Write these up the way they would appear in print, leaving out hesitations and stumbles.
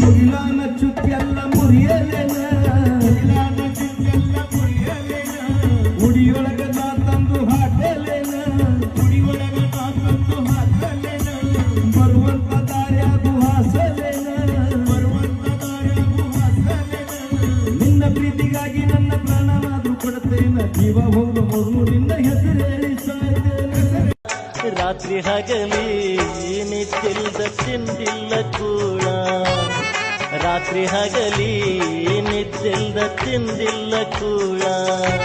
ಮುಗಿಲಾನ ಚುಕ್ಕೆಲ್ಲ ಮುರಿಯಲೇನ ಉಡಿಯೊಳಗ ನಾ ತಂದು ಹಾಕಲೇನ ಬರುವಂತ ದಾರ್ಯಾಗು ಹಾಸಲೇನ ನಿನ್ನ ಪ್ರೀತಿಗಾಗಿ ನನ್ನ ಪ್ರಾಣನಾದ್ರೂ ಕೊಡುತ್ತೇನ ಜೀವ ಹೋಗ ಮೊದಲು ನಿನ್ನ ಹೆಸರೇಳಿ ಸಾಯ್ತೇನೆ ರಾತ್ರಿ ಹಗಲಿ ನಿದ್ದಿಲ್ದ ತಿಂದಿಲ್ಲ ಕೂಳ ರಾತ್ರಿ ಹಗಲಿ ನಿದ್ದಿಲ್ದ ತಿಂದಿಲ್ಲ ಕೂಳ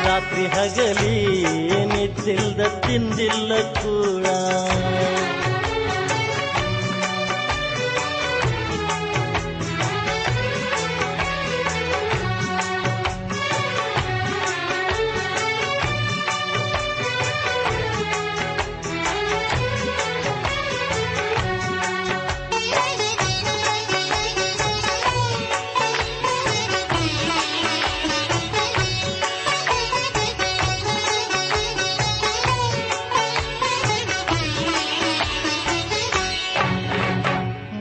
ರಾತ್ರಿ ಹಗಲಿ ನಿದ್ದಿಲ್ದ ತಿಂದಿಲ್ಲ ಕೂಳ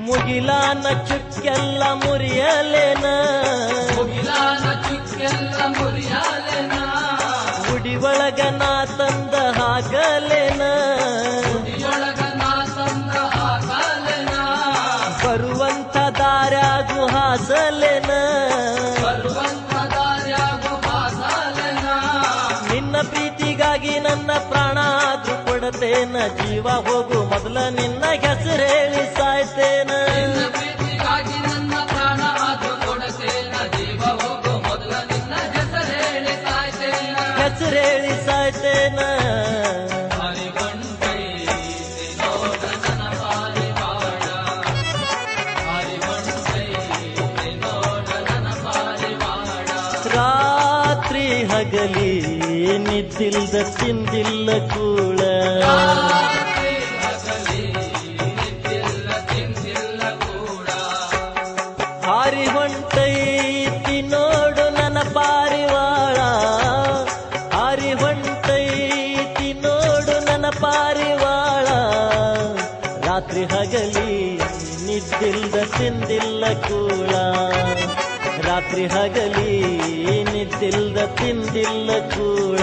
ಮುಗಿಲಾನ ಚುಕ್ಕೆಲ್ಲ ಮುರಿಯಲೇನ ಗುಡಿ ಒಳಗ ನಾ ತಂದ ಹಾಕಲೇನ ಬರುವಂತ ದಾರ್ಯಾಗು ಹಾಸಲೇನ ನಿನ್ನ ಪ್ರೀತಿಗಾಗಿ ನನ್ನ ಪ್ರಾಣ ಆದ್ರೂ ಕೊಡತೇನ ಜೀವ ಹೋಗು ಮೊದಲ ನಿನ್ನ ಹೆಸರೇಳಿ ಸಾಯ್ತೇನ ಹೆಸರೇಳಿ ಸಾಯ್ತೇನ ರಾತ್ರಿ ಹಗಲಿ ನಿದ್ದಿಲ್ದ ತಿಂದಿಲ್ಲ ಕೂಳ ಹಾರಿ ಹೊಂಟೈತಿ ನೋಡು ನನ್ನ ಪಾರಿವಾಳ ಹಾರಿ ಹೊಂಟೈತಿ ನೋಡು ನನ್ನ ಪಾರಿವಾಳ ರಾತ್ರಿ ಹಗಲಿ ನಿದ್ದಿಲ್ದ ತಿಂದಿಲ್ಲ ಕೂಳ ರಾತ್ರಿ ಹಗಲಿ ನಿದ್ದಿಲ್ದ ತಿಂದಿಲ್ಲ ಕೂಳ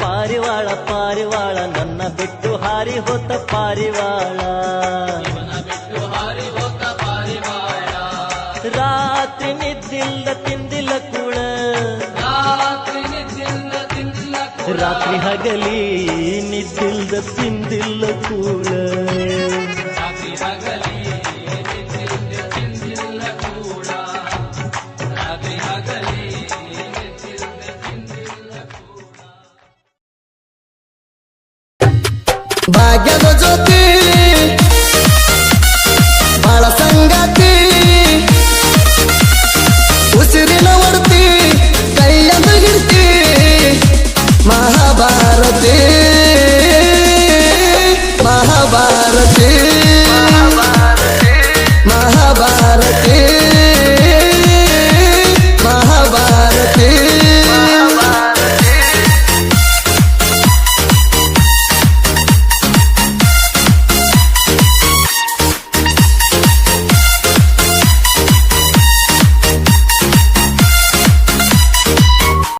ಪಾರಿವಾಳ ಪಾರಿವಾಳ ನನ್ನ ಬಿಟ್ಟು ಹಾರಿ ಹೋತ ಪಾರಿವಾಳ ರಾತ್ರಿ ನಿದ್ದಿಲ್ಲ ತಿಂದಿಲ್ಲ ಕೂಳ ರಾತ್ರಿ ಹಗಲಿ ನಿದ್ದಿಲ್ದ ತಿಂದಿಲ್ಲ ಕೂಳ ಭಾಗ್ಯದ ಜ್ಯೋತಿ ಬಾಳ ಸಂಗಾತಿ ಉಸಿರಿನ ಒಡ್ತಿ ಕೈಯಂದು ಹಿಡ್ತಿ ಮಹಾಭಾರತಿ